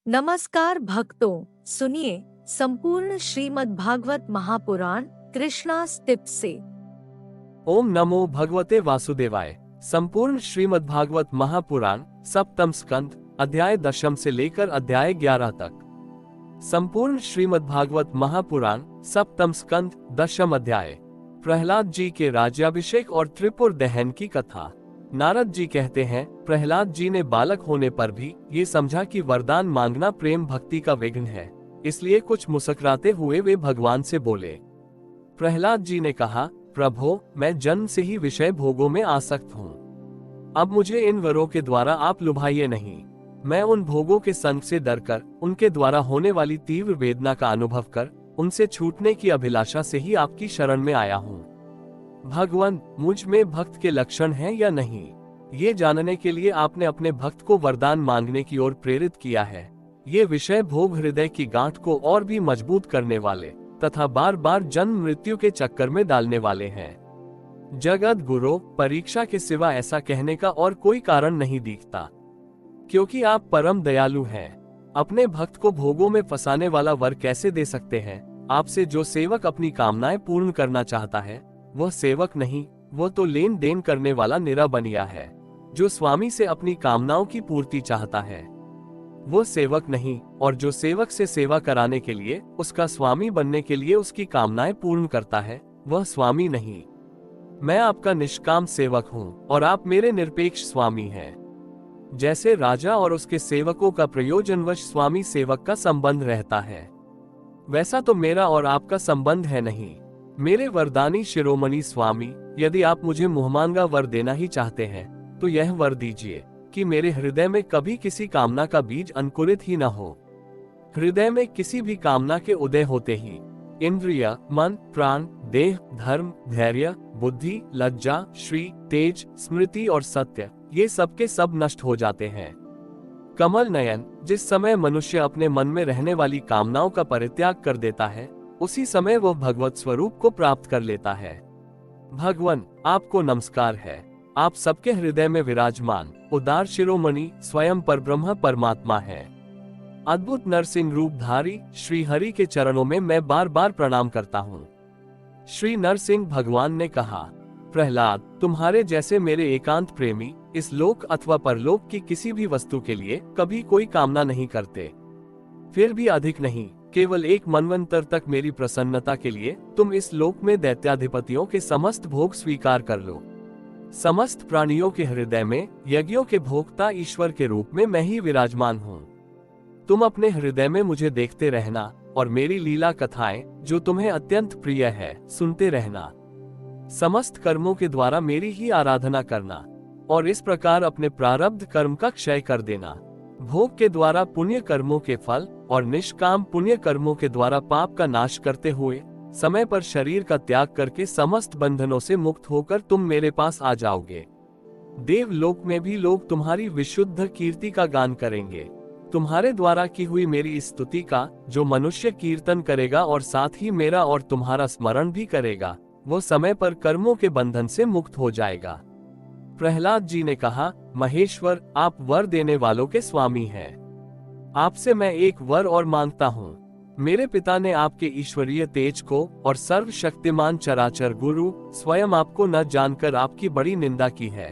नमस्कार भक्तों, सुनिए संपूर्ण श्रीमद् भागवत महापुराण कृष्णा टिप्स से। ओम नमो भगवते वासुदेवाय। संपूर्ण श्रीमद् भागवत महापुराण सप्तम स्कंद अध्याय 10 से लेकर अध्याय 11 तक। संपूर्ण श्रीमद् भागवत महापुराण सप्तम स्कंद 10 अध्याय। प्रहलाद जी के राज्याभिषेक और त्रिपुर दहन की कथा। नारद जी कहते हैं, प्रहलाद जी ने बालक होने पर भी ये समझा कि वरदान मांगना प्रेम भक्ति का विघ्न है, इसलिए कुछ मुस्कुराते हुए वे भगवान से बोले। प्रहलाद जी ने कहा, प्रभो, मैं जन्म से ही विषय भोगों में आसक्त हूँ। अब मुझे इन वरों के द्वारा आप लुभाइए नहीं। मैं उन भोगों के संग से डरकर, उनके द्वारा होने वाली तीव्र वेदना का अनुभव कर, उनसे छूटने की अभिलाषा से ही आपकी शरण में आया हूँ। भगवान, मुझ में भक्त के लक्षण हैं या नहीं, ये जानने के लिए आपने अपने भक्त को वरदान मांगने की ओर प्रेरित किया है। ये विषय भोग हृदय की गांठ को और भी मजबूत करने वाले तथा बार बार जन्म मृत्यु के चक्कर में डालने वाले हैं। जगत गुरु, परीक्षा के सिवा ऐसा कहने का और कोई कारण नहीं दिखता, क्योंकि आप परम दयालु हैं। अपने भक्त को भोगों में फंसाने वाला वर कैसे दे सकते हैं? आपसे जो सेवक अपनी कामनाएं पूर्ण करना चाहता है, वह सेवक नहीं, वो तो लेन देन करने वाला निरा बनिया है। जो स्वामी से अपनी कामनाओं की पूर्ति चाहता है, वो सेवक नहीं, और जो सेवक से सेवा कराने के लिए, उसका स्वामी बनने के लिए उसकी कामनाएं पूर्ण करता है, वह स्वामी नहीं। मैं आपका निष्काम सेवक हूँ और आप मेरे निरपेक्ष स्वामी हैं। जैसे राजा और उसके सेवकों का प्रयोजनवश स्वामी सेवक का संबंध रहता है, वैसा तो मेरा और आपका संबंध है नहीं। मेरे वरदानी शिरोमणि स्वामी, यदि आप मुझे मुहमांगा वर देना ही चाहते हैं, तो यह वर दीजिए कि मेरे हृदय में कभी किसी कामना का बीज अंकुरित ही न हो। हृदय में किसी भी कामना के उदय होते ही इंद्रिय, मन, प्राण, देह, धर्म, धैर्य, बुद्धि, लज्जा, श्री, तेज, स्मृति और सत्य, ये सबके सब नष्ट हो जाते हैं। कमल नयन, जिस समय मनुष्य अपने मन में रहने वाली कामनाओं का परित्याग कर देता है, उसी समय वह भगवत स्वरूप को प्राप्त कर लेता है। भगवान, आपको नमस्कार है। आप सबके हृदय में विराजमान उदार शिरोमणि स्वयं परब्रह्म परमात्मा है। अद्भुत नरसिंह रूपधारी श्री हरि के चरणों में मैं बार बार प्रणाम करता हूँ। श्री नरसिंह भगवान ने कहा, प्रहलाद, तुम्हारे जैसे मेरे एकांत प्रेमी इस लोक अथवा परलोक की किसी भी वस्तु के लिए कभी कोई कामना नहीं करते। फिर भी अधिक नहीं, केवल एक मनवंतर तक मेरी प्रसन्नता के लिए तुम इस लोक में दैत्याधिपतियों के समस्त भोग स्वीकार कर लो। समस्त प्राणियों के हृदय में यज्ञों के भोक्ता ईश्वर के रूप में मैं ही विराजमान हूँ। तुम अपने हृदय में मुझे देखते रहना और मेरी लीला कथाएं, जो तुम्हें अत्यंत प्रिय है, सुनते रहना। समस्त कर्मों के द्वारा मेरी ही आराधना करना और इस प्रकार अपने प्रारब्ध कर्म का क्षय कर देना। भोग के द्वारा पुण्य कर्मों के फल और निष्काम पुण्य कर्मों के द्वारा पाप का नाश करते हुए समय पर शरीर का त्याग करके समस्त बंधनों से मुक्त होकर तुम मेरे पास आ जाओगे। देवलोक में भी लोग तुम्हारी विशुद्ध कीर्ति का गान करेंगे। तुम्हारे द्वारा की हुई मेरी इस स्तुति का जो मनुष्य कीर्तन करेगा और साथ ही मेरा और तुम्हारा स्मरण भी करेगा, वो समय पर कर्मों के बंधन से मुक्त हो जाएगा। प्रहलाद जी ने कहा, महेश्वर, आप वर देने वालों के स्वामी हैं। आपसे मैं एक वर और मांगता हूँ। मेरे पिता ने आपके ईश्वरीय तेज को और सर्वशक्तिमान चराचर गुरु स्वयं आपको न जानकर आपकी बड़ी निंदा की है।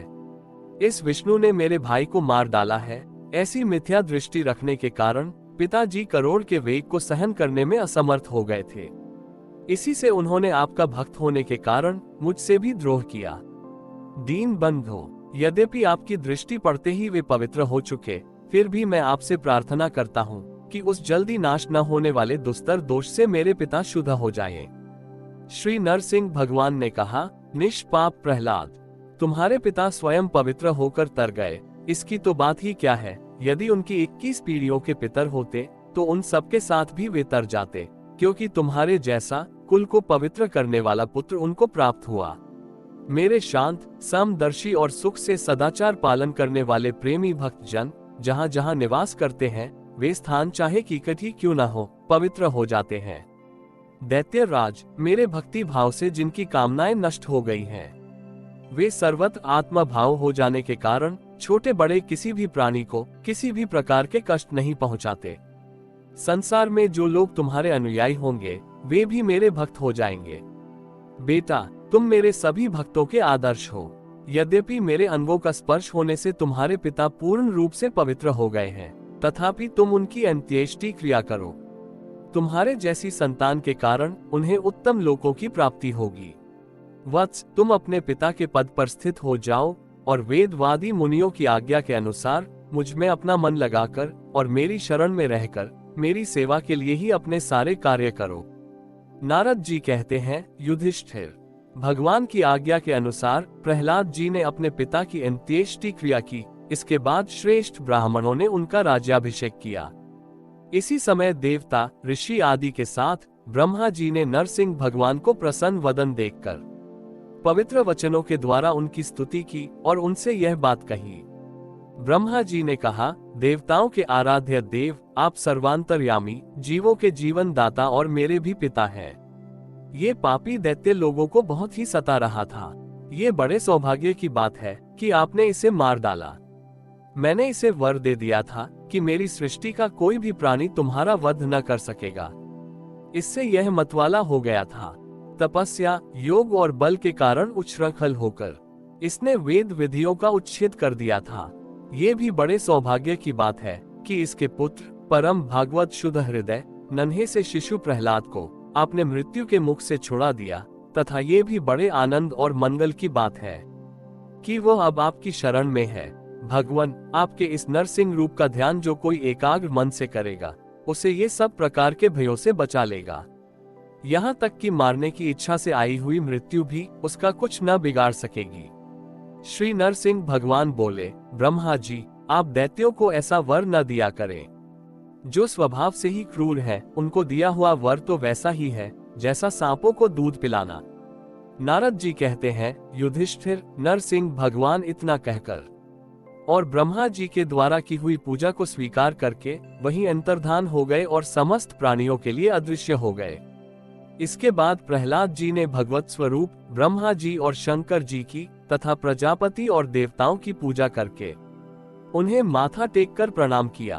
इस विष्णु ने मेरे भाई को मार डाला है। ऐसी मिथ्या दृष्टि रखने के कारण पिताजी करोड़ के वेग को सहन करने में असमर्थ हो गए थे। इसी से उन्होंने आपका भक्त होने के कारण मुझसे भी द्रोह किया। दीन बंधो, यद्यपि आपकी दृष्टि पड़ते ही वे पवित्र हो चुके, फिर भी मैं आपसे प्रार्थना करता हूँ कि उस जल्दी नाश न होने वाले दुस्तर दोष से मेरे पिता शुद्ध हो जाएं। श्री नरसिंह भगवान ने कहा, निष्पाप प्रहलाद, तुम्हारे पिता स्वयं पवित्र होकर तर गए, इसकी तो बात ही क्या है। यदि उनकी 21 पीढ़ियों के पितर होते तो उन सबके साथ भी वे तर जाते, क्योंकि तुम्हारे जैसा कुल को पवित्र करने वाला पुत्र उनको प्राप्त हुआ। मेरे शांत, समदर्शी और सुख से सदाचार पालन करने वाले प्रेमी भक्त जन जहाँ जहाँ निवास करते हैं, वे स्थान चाहे कीकट ही क्यों न हो, पवित्र हो जाते हैं। दैत्य राज, मेरे भक्ति भाव से जिनकी कामनाएं नष्ट हो गई हैं, वे सर्वत्र आत्मा भाव हो जाने के कारण छोटे बड़े किसी भी प्राणी को किसी भी प्रकार के कष्ट नहीं पहुंचाते। संसार में जो लोग तुम्हारे अनुयायी होंगे वे भी मेरे भक्त हो जाएंगे। बेटा, तुम मेरे सभी भक्तों के आदर्श हो। यद्यपि मेरे अंगों का स्पर्श होने से तुम्हारे पिता पूर्ण रूप से पवित्र हो गए हैं, तथापि तुम उनकी अंत्येष्टि क्रिया करो। तुम्हारे जैसी संतान के कारण उन्हें उत्तम लोकों की प्राप्ति होगी। वत्स, तुम अपने पिता के पद पर स्थित हो जाओ और वेदवादी मुनियों की आज्ञा के अनुसार मुझ में अपना मन लगाकर और मेरी शरण में रहकर मेरी सेवा के लिए ही अपने सारे कार्य करो। नारद जी कहते हैं, युधिष्ठिर, भगवान की आज्ञा के अनुसार प्रहलाद जी ने अपने पिता की अंत्येष्टि क्रिया की। इसके बाद श्रेष्ठ ब्राह्मणों ने उनका राज्याभिषेक किया। इसी समय देवता, ऋषि आदि के साथ ब्रह्मा जी ने नरसिंह भगवान को प्रसन्न वदन देखकर पवित्र वचनों के द्वारा उनकी स्तुति की और उनसे यह बात कही। ब्रह्मा जी ने कहा, देवताओं के आराध्य देव, आप सर्वांतर्यामी, जीवों के जीवन दाता और मेरे भी पिता हैं। ये पापी दैत्य लोगों को बहुत ही सता रहा था। ये बड़े सौभाग्य की बात है कि आपने इसे मार डाला। मैंने इसे वर दे दिया था कि मेरी सृष्टि का कोई भी प्राणी तुम्हारा वध न कर सकेगा। इससे यह मतवाला हो गया था। तपस्या, योग और बल के कारण उच्छृंखल होकर इसने वेद विधियों का उच्छेद कर दिया था। ये भी बड़े सौभाग्य की बात है कि इसके पुत्र, परम भागवत शुद्ध हृदय, नन्हे से शिशु प्रहलाद को आपने मृत्यु के मुख से छुड़ा दिया, तथा ये भी बड़े आनंद और मंगल की बात है कि वह अब आपकी शरण में है। भगवान, आपके इस नरसिंह रूप का ध्यान जो कोई एकाग्र मन से करेगा, उसे ये सब प्रकार के भयों से बचा लेगा। यहाँ तक कि मारने की इच्छा से आई हुई मृत्यु भी उसका कुछ न बिगाड़ सकेगी। श्री नरसिंह भगवान बोले, ब्रह्मा जी, आप दैत्यों को ऐसा वर न दिया करें। जो स्वभाव से ही क्रूर है, उनको दिया हुआ वर तो वैसा ही है जैसा सांपों को दूध पिलाना। नारद जी कहते हैं, युधिष्ठिर, नरसिंह भगवान इतना कहकर और ब्रह्मा जी के द्वारा की हुई पूजा को स्वीकार करके वहीं अंतर्धान हो गए और समस्त प्राणियों के लिए अदृश्य हो गए। इसके बाद प्रहलाद जी ने भगवत स्वरूप ब्रह्मा जी और शंकर जी की तथा प्रजापति और देवताओं की पूजा करके उन्हें माथा टेककर प्रणाम किया।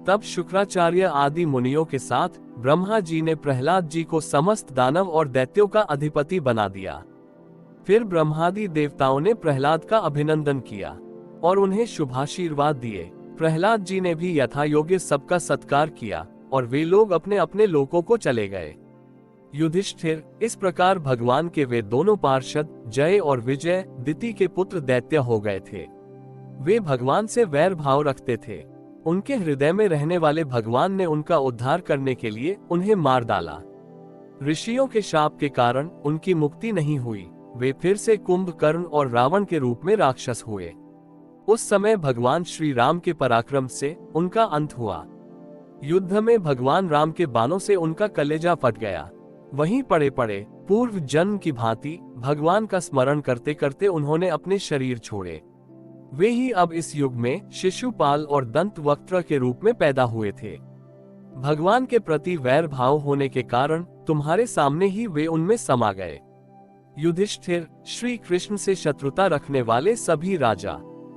तब शुक्राचार्य आदि मुनियों के साथ ब्रह्मा जी ने प्रहलाद जी को समस्त दानव और दैत्यों का अधिपति बना दिया। फिर ब्रह्मादि देवताओं ने प्रहलाद का अभिनंदन किया और उन्हें शुभाशीर्वाद दिए। प्रहलाद जी ने भी यथा योग्य सबका सत्कार किया और वे लोग अपने अपने लोकों को चले गए। युधिष्ठिर, इस प्रकार भगवान के वे दोनों पार्षद जय और विजय दिति के पुत्र दैत्य हो गए थे। वे भगवान से वैर भाव रखते थे। उनके हृदय में रहने वाले भगवान ने उनका उद्धार करने के लिए उन्हें मार डाला। ऋषियों के शाप के कारण उनकी मुक्ति नहीं हुई। वे फिर से कुंभकर्ण और रावण के रूप में राक्षस हुए। उस समय भगवान श्री राम के पराक्रम से उनका अंत हुआ। युद्ध में भगवान राम के बाणों से उनका कलेजा फट गया। वहीं पड़े पड़े पूर्व जन्म की भांति भगवान का स्मरण करते करते उन्होंने अपने शरीर छोड़े। वे ही अब इस युग में शिशुपाल और दंतवक्त्र के रूप में पैदा हुए थे। भगवान के प्रति वैर भाव होने के कारण तुम्हारे सामने ही वे उनमें समा गए। युधिष्ठिर, श्री कृष्ण से शत्रुता रखने वाले सभी राजा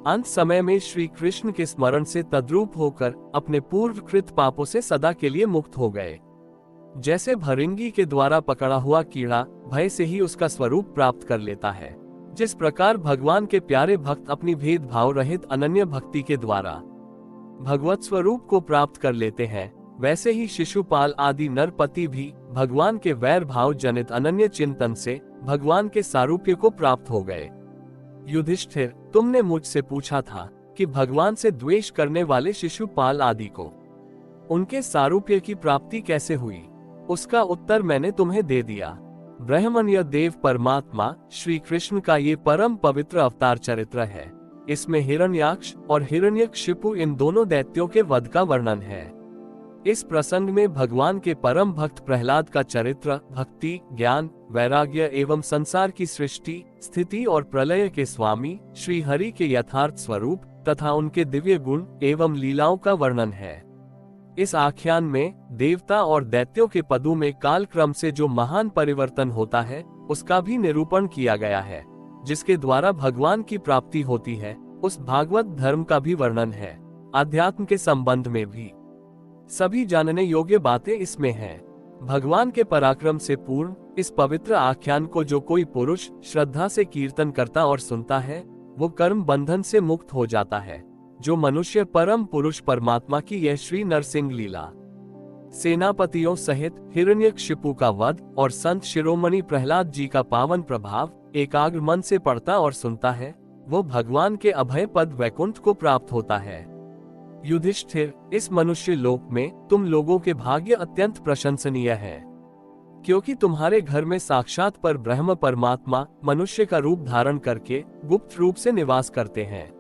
अंत समय में श्री कृष्ण के स्मरण से तद्रूप होकर अपने पूर्वकृत पापों से सदा के लिए मुक्त हो गए। जैसे भरिंगी के द्वारा पकड़ा हुआ कीड़ा भय से ही उसका स्वरूप प्राप्त कर लेता है, जिस प्रकार भगवान के प्यारे भक्त अपनी भेदभाव रहित अनन्य भक्ति के द्वारा भगवत स्वरूप को प्राप्त कर लेते हैं, वैसे ही शिशुपाल आदि नरपति भी भगवान के वैर भाव जनित अनन्य चिंतन से भगवान के सारूप्य को प्राप्त हो गए। युधिष्ठिर, तुमने मुझसे पूछा था कि भगवान से द्वेष करने वाले शिशुपाल आदि को उनके सारूप्य की प्राप्ति कैसे हुई, उसका उत्तर मैंने तुम्हें दे दिया। ब्रह्मण्य देव परमात्मा श्री कृष्ण का ये परम पवित्र अवतार चरित्र है। इसमें हिरण्याक्ष और हिरण्यकशिपु इन दोनों दैत्यों के वध का वर्णन है। इस प्रसंग में भगवान के परम भक्त प्रहलाद का चरित्र भक्ति, ज्ञान, वैराग्य एवं संसार की सृष्टि, स्थिति और प्रलय के स्वामी श्री हरि के यथार्थ स्वरूप तथा उनके दिव्य गुण एवं लीलाओं का वर्णन है। इस आख्यान में देवता और दैत्यों के पदों में काल क्रम से जो महान परिवर्तन होता है उसका भी निरूपण किया गया है। जिसके द्वारा भगवान की प्राप्ति होती है उस भागवत धर्म का भी वर्णन है। आध्यात्म के संबंध में भी सभी जानने योग्य बातें इसमें हैं। भगवान के पराक्रम से पूर्ण इस पवित्र आख्यान को जो कोई पुरुष श्रद्धा से कीर्तन करता और सुनता है, वो कर्म बंधन से मुक्त हो जाता है। जो मनुष्य परम पुरुष परमात्मा की यह श्री नरसिंह लीला, सेनापतियों सहित हिरण्यकशिपु का वध और संत शिरोमणि प्रहलाद जी का पावन प्रभाव एकाग्र मन से पढ़ता और सुनता है, वो भगवान के अभय पद वैकुंठ को प्राप्त होता है। युधिष्ठिर, इस मनुष्य लोक में तुम लोगों के भाग्य अत्यंत प्रशंसनीय है, क्योंकि तुम्हारे घर में साक्षात पर ब्रह्म परमात्मा मनुष्य का रूप धारण करके गुप्त रूप से निवास करते हैं।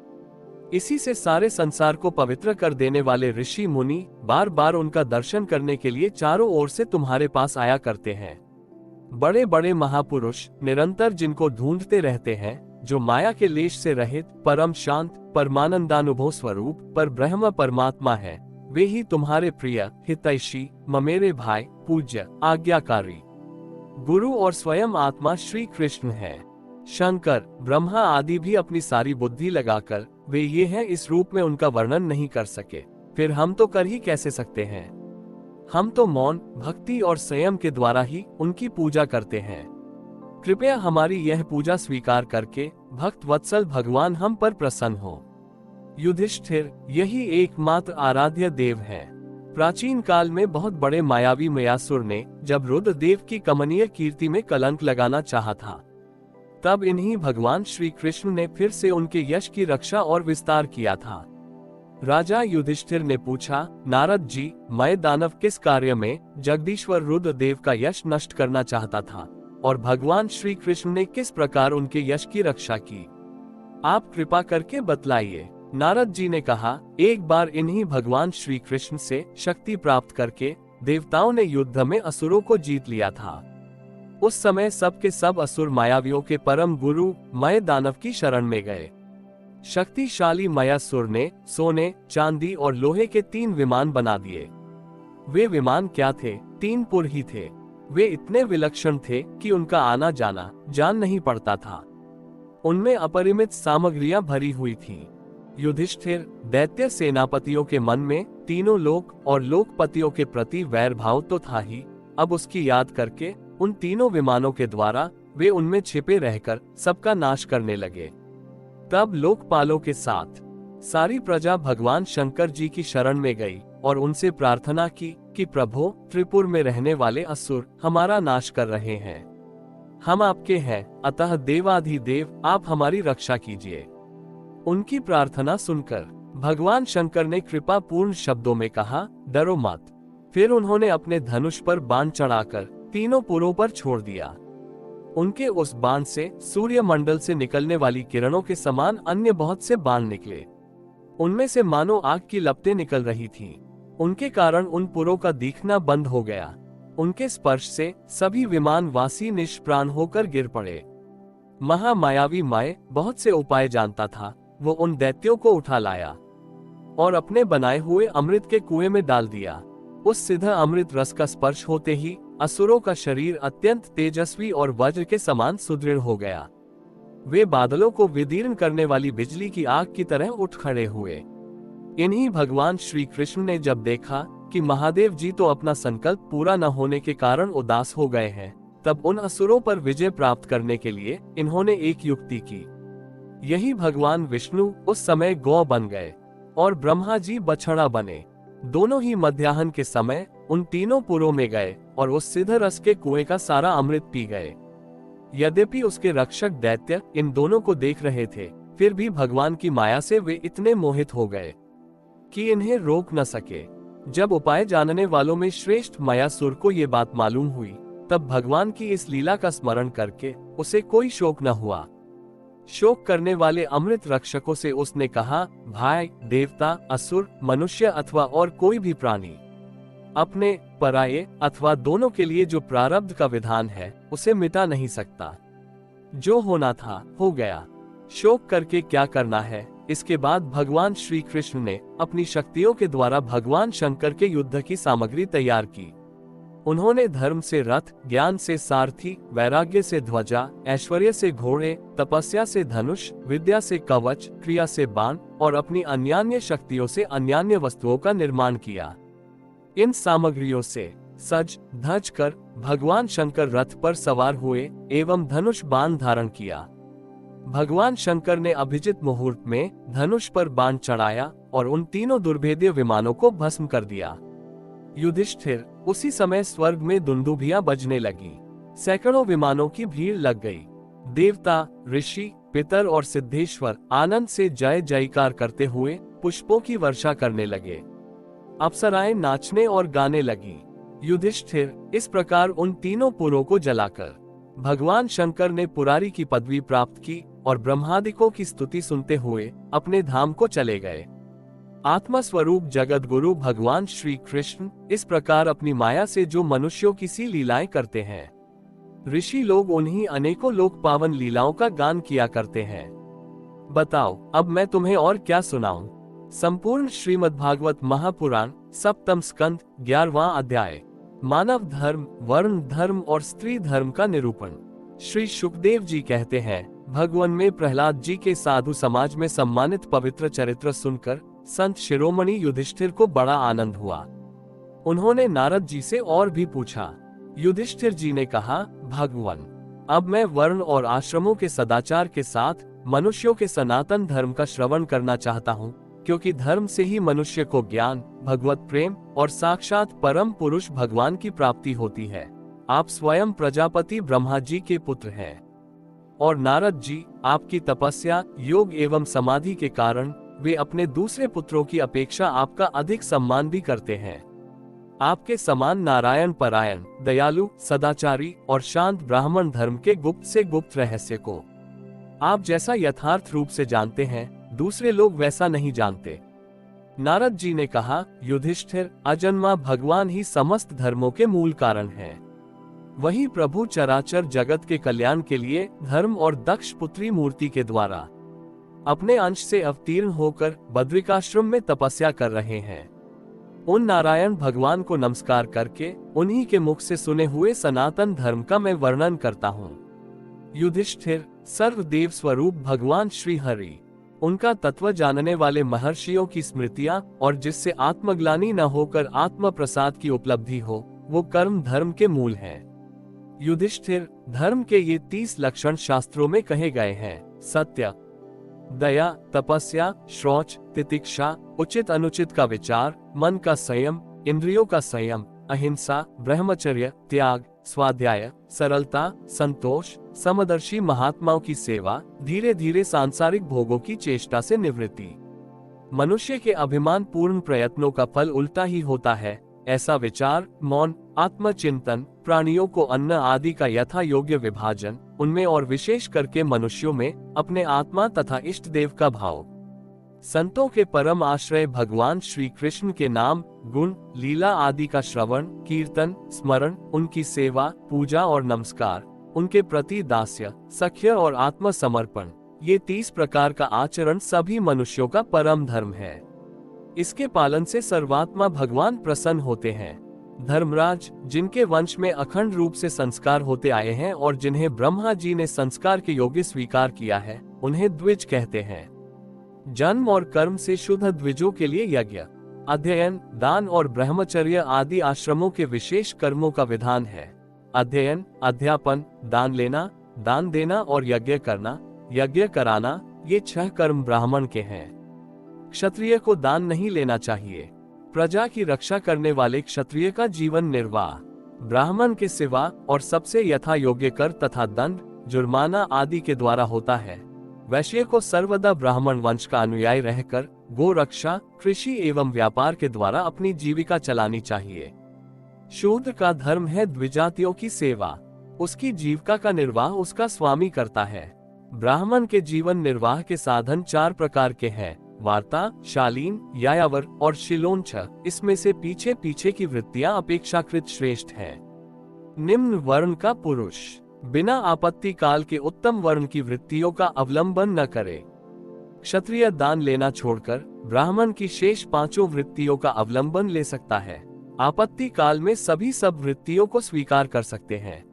इसी से सारे संसार को पवित्र कर देने वाले ऋषि मुनि बार बार उनका दर्शन करने के लिए चारों ओर से तुम्हारे पास आया करते हैं। बड़े बड़े महापुरुष निरंतर जिनको ढूंढते रहते हैं, जो माया के लेश से रहित परम शांत परमानंदानुभव स्वरूप पर ब्रह्म परमात्मा है, वे ही तुम्हारे प्रिय हितैषी ममेरे भाई पूज्य आज्ञाकारी गुरु और स्वयं आत्मा श्री कृष्ण है। शंकर ब्रह्मा आदि भी अपनी सारी बुद्धि लगाकर वे ये हैं इस रूप में उनका वर्णन नहीं कर सके, फिर हम तो कर ही कैसे सकते हैं। हम तो मौन भक्ति और संयम के द्वारा ही उनकी पूजा करते हैं। कृपया हमारी यह पूजा स्वीकार करके भक्त वत्सल भगवान हम पर प्रसन्न हो। युधिष्ठिर, यही एकमात्र आराध्य देव है। प्राचीन काल में बहुत बड़े मायावी मयासुर ने जब रुद्रदेव की कमनीय कीर्ति में कलंक लगाना चाहा था, तब इन्हीं भगवान श्री कृष्ण ने फिर से उनके यश की रक्षा और विस्तार किया था। राजा युधिष्ठिर ने पूछा, नारद जी, मैं दानव किस कार्य में जगदीश्वर रुद्रदेव का यश नष्ट करना चाहता था और भगवान श्री कृष्ण ने किस प्रकार उनके यश की रक्षा की? आप कृपा करके बतलाइए। नारद जी ने कहा, एक बार इन्हीं भगवान श्री कृष्ण से शक्ति प्राप्त करके देवताओं ने युद्ध में असुरों को जीत लिया था। उस समय सब के सब असुर मायावियों के परम गुरु मय दानव की शरण में गए। शक्तिशाली मयासुर ने सोने चांदी और लोहे के 3 विमान बना दिए। वे विमान क्या थे? 3 पुर ही थे। वे इतने विलक्षण थे कि उनका आना जाना जान नहीं पड़ता था। उनमें अपरिमित सामग्रियां भरी हुई थीं। युधिष्ठिर, दैत्य सेनापतियों के मन में तीनों लोक और लोकपतियों के प्रति वैर भाव तो था ही, अब उसकी याद करके उन तीनों विमानों के द्वारा वे उनमें छिपे रहकर सबका नाश करने लगे। तब लोकपालों के साथ सारी प्रजा भगवान शंकर जी की शरण में गई और उनसे प्रार्थना की कि प्रभु, त्रिपुर में रहने वाले असुर हमारा नाश कर रहे हैं। हम आपके हैं, अतः देवाधिदेव आप हमारी रक्षा कीजिए। उनकी प्रार्थना सुनकर भगवान शंकर ने कृपा पूर्ण शब्दों में कहा, डरो मत। फिर उन्होंने अपने धनुष पर बाण चढ़ाकर तीनों पुरों पर छोड़ दिया। उनके उस बाण से सूर्य मंडल से निकलने वाली किरणों के समान अन्य बहुत से बाण निकले। उनमें से मानो आग की लपटें निकल रही थीं। उनके कारण उन पुरों का दिखना बंद हो गया। उनके स्पर्श से सभी विमान वासी निष्प्राण होकर गिर पड़े। महामायावी माय बहुत से उपाय जानता था। वो उन दैत्यों को उठा लाया और अपने बनाए हुए अमृत के कुएं में डाल दिया। उस सिद्ध अमृत रस का स्पर्श होते ही असुरों का शरीर अत्यंत तेजस्वी और वज्र के समान सुदृढ़ हो गया। वे बादलों को विदीर्ण करने वाली बिजली की आग की तरह उठ खड़े हुए। इन्हीं भगवान श्री कृष्ण ने जब देखा कि महादेव जी तो अपना संकल्प पूरा न होने के कारण उदास हो गए हैं, तब उन असुरों पर विजय प्राप्त करने के लिए इन्होंने एक युक्ति की। यही भगवान विष्णु उस समय गौ बन गए और ब्रह्मा जी बछड़ा बने। दोनों ही मध्याह्न के समय उन तीनों पुरों में गए और उस सिद्ध रस के कुएं का सारा अमृत पी गए। यद्यपि उसके रक्षक दैत्य इन दोनों को देख रहे थे, फिर भी भगवान की माया से वे इतने मोहित हो गए कि इन्हें रोक न सके। जब उपाय जानने वालों में श्रेष्ठ मायासुर को ये बात मालूम हुई, तब भगवान की इस लीला का स्मरण करके उसे कोई शोक न हुआ। शोक करने वाले अमृत रक्षकों से उसने कहा, भाई, देवता, असुर, मनुष्य अथवा और कोई भी प्राणी अपने, पराये अथवा दोनों के लिए जो प्रारब्ध का विधान है उसे मिटा नहीं सकता। जो होना था हो गया। शोक करके क्या करना है? इसके बाद भगवान श्री कृष्ण ने अपनी शक्तियों के द्वारा भगवान शंकर के युद्ध की सामग्री तैयार की। उन्होंने धर्म से रथ, ज्ञान से सारथी, वैराग्य से ध्वजा, ऐश्वर्य से घोड़े, तपस्या से धनुष, विद्या से कवच, क्रिया से बाण और अपनी अन्यान्य शक्तियों से अन्यान्य वस्तुओं का निर्माण किया। इन सामग्रियों से सज धज कर भगवान शंकर रथ पर सवार हुए एवं धनुष बाण धारण किया। भगवान शंकर ने अभिजित मुहूर्त में धनुष पर बाण चढ़ाया और उन तीनों दुर्भेद्य विमानों को भस्म कर दिया। युधिष्ठिर, उसी समय स्वर्ग में दुंदुभियां बजने लगी। सैकड़ों विमानों की भीड़ लग गई। देवता, ऋषि, पितर और सिद्धेश्वर आनंद से जय जयकार करते हुए पुष्पों की वर्षा करने लगे। अप्सराएं नाचने और गाने लगी। युधिष्ठिर, इस प्रकार उन तीनों पुरों को जलाकर भगवान शंकर ने पुरारी की पदवी प्राप्त की और ब्रह्मादिकों की स्तुति सुनते हुए अपने धाम को चले गए। आत्मा स्वरूप जगत गुरु भगवान श्री कृष्ण इस प्रकार अपनी माया से जो मनुष्यों की सी लीलाएं करते हैं, ऋषि लोग उन्हीं अनेकों लोक पावन लीलाओं का गान किया करते हैं। बताओ, अब मैं तुम्हें और क्या सुनाऊं? संपूर्ण श्रीमद् भागवत महापुराण, सप्तम स्कंद, 11वां अध्याय। मानव धर्म, वर्ण धर्म और स्त्री धर्म का निरूपण। श्री सुखदेव जी कहते हैं, भगवान में प्रहलाद जी के साधु समाज में सम्मानित पवित्र चरित्र सुनकर संत शिरोमणि युधिष्ठिर को बड़ा आनंद हुआ। उन्होंने नारद जी से और भी पूछा। युधिष्ठिर जी ने कहा, भगवान, अब मैं वर्ण और आश्रमों के सदाचार के साथ मनुष्यों के सनातन धर्म का श्रवण करना चाहता हूँ, क्योंकि धर्म से ही मनुष्य को ज्ञान, भगवत प्रेम और साक्षात परम पुरुष भगवान की प्राप्ति होती है। आप स्वयं प्रजापति ब्रह्मा जी के पुत्र हैं और नारद जी आपकी तपस्या, योग एवं समाधि के कारण वे अपने दूसरे पुत्रों की अपेक्षा आपका अधिक सम्मान भी करते हैं। आपके समान नारायण परायण, दयालु, सदाचारी और शांत ब्राह्मण धर्म के गुप्त से गुप्त रहस्य को आप जैसा यथार्थ रूप से जानते हैं, दूसरे लोग वैसा नहीं जानते। नारद जी ने कहा, युधिष्ठिर, अजन्मा भगवान ही समस्त धर्मों के मूल कारण हैं। वही प्रभु चराचर जगत के कल्याण के लिए धर्म और दक्ष पुत्री मूर्ति के द्वारा अपने अंश से अवतीर्ण होकर बद्रिकाश्रम में तपस्या कर रहे हैं। उन नारायण भगवान को नमस्कार करके उन्हीं के मुख से सुने हुए सनातन धर्म का मैं वर्णन करता हूँ। युधिष्ठिर, सर्वदेव स्वरूप भगवान श्री हरि, उनका तत्व जानने वाले महर्षियों की स्मृतियां और जिससे आत्मग्लानि न होकर आत्म प्रसाद की उपलब्धि हो, वो कर्म धर्म के मूल हैं। युधिष्ठिर, धर्म के ये 30 लक्षण शास्त्रों में कहे गए हैं। सत्य, दया, तपस्या, शौच, तितिक्षा, उचित अनुचित का विचार, मन का संयम, इंद्रियों का संयम, अहिंसा, ब्रह्मचर्य, त्याग, स्वाध्याय, सरलता, संतोष, समदर्शी महात्माओं की सेवा, धीरे धीरे सांसारिक भोगों की चेष्टा से निवृत्ति। मनुष्य के अभिमान पूर्ण प्रयत्नों का फल उल्टा ही होता है, ऐसा विचार, मौन, आत्मचिंतन, प्राणियों को अन्न आदि का यथा योग्य विभाजन, उनमें और विशेष करके मनुष्यों में अपने आत्मा तथा इष्ट देव का भाव, संतों के परम आश्रय भगवान श्री कृष्ण के नाम, गुण, लीला आदि का श्रवण, कीर्तन, स्मरण, उनकी सेवा, पूजा और नमस्कार, उनके प्रति दास्य, सख्य और आत्मसमर्पण, ये 30 प्रकार का आचरण सभी मनुष्यों का परम धर्म है। इसके पालन से सर्वात्मा भगवान प्रसन्न होते हैं। धर्मराज, जिनके वंश में अखंड रूप से संस्कार होते आए हैं और जिन्हें ब्रह्मा जी ने संस्कार के योग्य स्वीकार किया है, उन्हें द्विज कहते हैं। जन्म और कर्म से शुद्ध द्विजों के लिए यज्ञ, अध्ययन, दान और ब्रह्मचर्य आदि आश्रमों के विशेष कर्मों का विधान है। अध्ययन, अध्यापन, दान लेना, दान देना और यज्ञ करना, यज्ञ कराना, ये 6 कर्म ब्राह्मण के हैं। क्षत्रिय को दान नहीं लेना चाहिए। प्रजा की रक्षा करने वाले क्षत्रिय का जीवन निर्वाह ब्राह्मण के सिवा और सबसे यथा योग्य कर तथा दंड, जुर्माना आदि के द्वारा होता है। वैश्य को सर्वदा ब्राह्मण वंश का अनुयायी रहकर गो रक्षा, कृषि एवं व्यापार के द्वारा अपनी जीविका चलानी चाहिए। शूद्र का धर्म है द्विजातियों की सेवा, उसकी जीविका का निर्वाह उसका स्वामी करता है। ब्राह्मण के जीवन निर्वाह के साधन 4 प्रकार के हैं, वार्ता, शालीन, यायावर और शिलोंछ। इसमें से पीछे पीछे की वृत्तियां अपेक्षाकृत श्रेष्ठ हैं। निम्न वर्ण का पुरुष बिना आपत्ति काल के उत्तम वर्ण की वृत्तियों का अवलंबन न करे। क्षत्रिय दान लेना छोड़कर ब्राह्मण की शेष 5 वृत्तियों का अवलंबन ले सकता है। आपत्ति काल में सभी सब वृत्तियों को स्वीकार कर सकते हैं।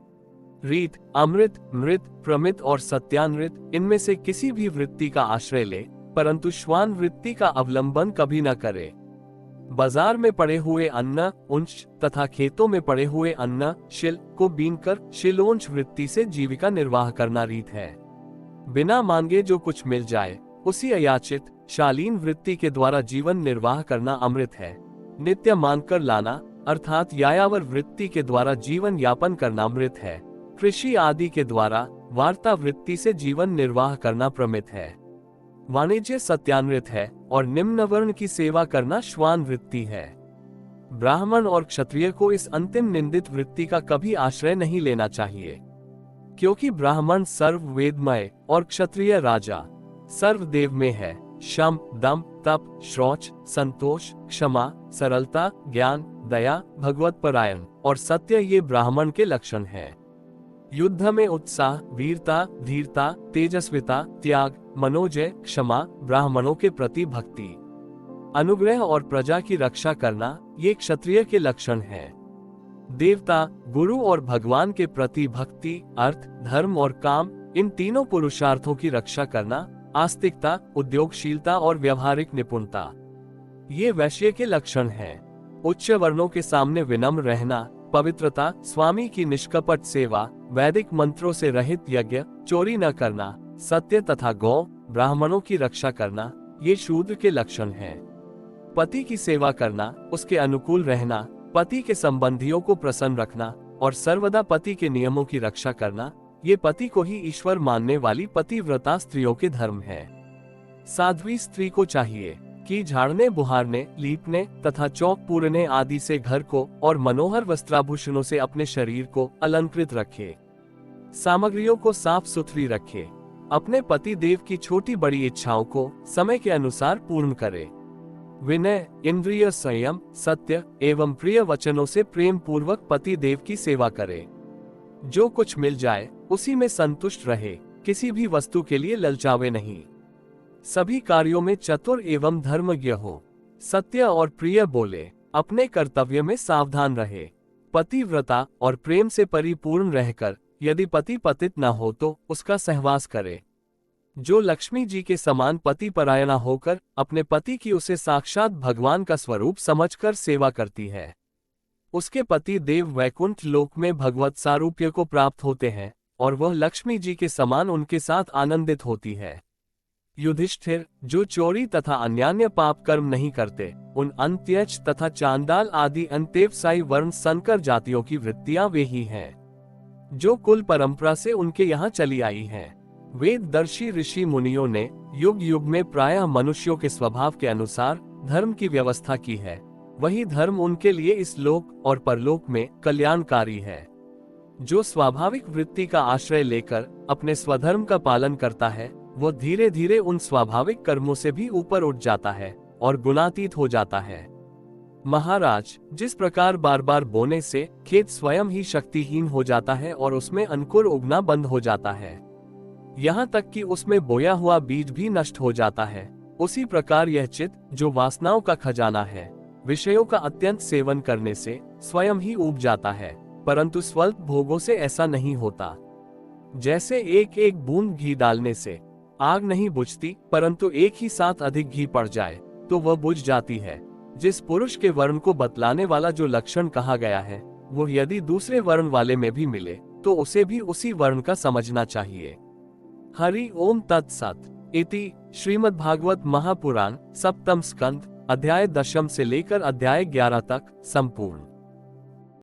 रीत, अमृत, मृत, प्रमित और सत्यानृत, इनमें से किसी भी वृत्ति का आश्रय ले, परंतु श्वान वृत्ति का अवलंबन कभी न करे। बाजार में पड़े हुए अन्न, उंच तथा खेतों में पड़े हुए अन्न, शिल को बीनकर शिलोंच वृत्ति से जीविका निर्वाह करना रीत है। बिना मांगे जो कुछ मिल जाए उसी अयाचित शालीन वृत्ति के द्वारा जीवन निर्वाह करना अमृत है। नित्य मांगकर लाना अर्थात यायावर वृत्ति के द्वारा जीवन यापन करना अमृत है। कृषि आदि के द्वारा वार्ता वृत्ति से जीवन निर्वाह करना प्रमित है। वाणिज्य सत्यानृत है और निम्न वर्ण की सेवा करना श्वान वृत्ति है। ब्राह्मण और क्षत्रिय को इस अंतिम निंदित वृत्ति का कभी आश्रय नहीं लेना चाहिए, क्योंकि ब्राह्मण सर्व वेदमय और क्षत्रिय राजा सर्वदेव में है। शम, दम, तप, शौच, संतोष, क्षमा, सरलता, ज्ञान, दया, भगवत परायण और सत्य ये ब्राह्मण के लक्षण हैं। युद्ध में उत्साह, वीरता, धीरता, तेजस्विता, त्याग, मनोजय, क्षमा, ब्राह्मणों के प्रति भक्ति, अनुग्रह और प्रजा की रक्षा करना ये क्षत्रिय के लक्षण हैं। देवता, गुरु और भगवान के प्रति भक्ति, अर्थ, धर्म और काम, इन तीनों पुरुषार्थों की रक्षा करना, आस्तिकता, उद्योगशीलता और व्यवहारिक निपुणता, ये वैश्य के लक्षण हैं। उच्च वर्णों के सामने विनम्र रहना, पवित्रता, स्वामी की निष्कपट सेवा, वैदिक मंत्रों से रहित यज्ञ, चोरी न करना, सत्य तथा गौ, ब्राह्मणों की रक्षा करना, ये शूद्र के लक्षण हैं। पति की सेवा करना, उसके अनुकूल रहना, पति के संबंधियों को प्रसन्न रखना और सर्वदा पति के नियमों की रक्षा करना, ये पति को ही ईश्वर मानने वाली पतिव्रता स्त्रियों के धर्म है। साध्वी स्त्री को चाहिए कि झाड़ने, बुहारने, लीपने तथा चौक पूरने आदि से घर को और मनोहर वस्त्राभूषणों से अपने शरीर को अलंकृत रखे, सामग्रियों को साफ सुथरी रखे, अपने पति देव की छोटी बड़ी इच्छाओं को समय के अनुसार पूर्ण करे, विनय, इंद्रिय संयम, सत्य एवं प्रिय वचनों से प्रेम पूर्वक पति देव की सेवा करे, जो कुछ मिल जाए उसी में संतुष्ट रहे, किसी भी वस्तु के लिए ललचावे नहीं, सभी कार्यों में चतुर एवं धर्मज्ञ हो, सत्य और प्रिय बोले, अपने कर्तव्य में सावधान रहे, पतिव्रता और प्रेम से परिपूर्ण रहकर यदि पति पतित न हो तो उसका सहवास करे, जो लक्ष्मी जी के समान पति परायणा होकर अपने पति की उसे साक्षात भगवान का स्वरूप समझकर सेवा करती है, उसके पति देव वैकुंठ लोक में भगवत सारूप्य को प्राप्त होते हैं और वह लक्ष्मी जी के समान उनके साथ आनंदित होती है। युधिष्ठिर, जो चोरी तथा अन्यान्य पाप कर्म नहीं करते, उन अंत्यज तथा चांडाल आदि अंत्यवसायी वर्ण संकर जातियों की वृत्तियां वे ही हैं, जो कुल परंपरा से उनके यहाँ चली आई हैं। वेददर्शी ऋषि मुनियों ने युग युग में प्रायः मनुष्यों के स्वभाव के अनुसार धर्म की व्यवस्था की है, वही धर्म उनके लिए इस लोक और परलोक में कल्याणकारी है। जो स्वाभाविक वृत्ति का आश्रय लेकर अपने स्वधर्म का पालन करता है, वो धीरे धीरे उन स्वाभाविक कर्मों से भी ऊपर उठ जाता है और गुणातीत हो जाता है। महाराज, जिस प्रकार बार बार बोने से खेत स्वयं ही शक्तिहीन हो जाता है और उसमें अंकुर उगना बंद हो जाता है, यहाँ तक कि उसमें बोया हुआ बीज भी नष्ट हो जाता है, उसी प्रकार यह चित्त, जो वासनाओं का खजाना है, विषयों का अत्यंत सेवन करने से स्वयं ही उब जाता है, परंतु स्वल्प भोगों से ऐसा नहीं होता। जैसे एक एक बूंद घी डालने से आग नहीं बुझती, परंतु एक ही साथ अधिक घी पड़ जाए तो वह बुझ जाती है। जिस पुरुष के वर्ण को बतलाने वाला जो लक्षण कहा गया है, वो यदि दूसरे वर्ण वाले में भी मिले तो उसे भी उसी वर्ण का समझना चाहिए। हरि ओम तत्सत। इति श्रीमद्भागवत महापुराण सप्तम स्कंद अध्याय 10 से लेकर अध्याय 11 तक संपूर्ण।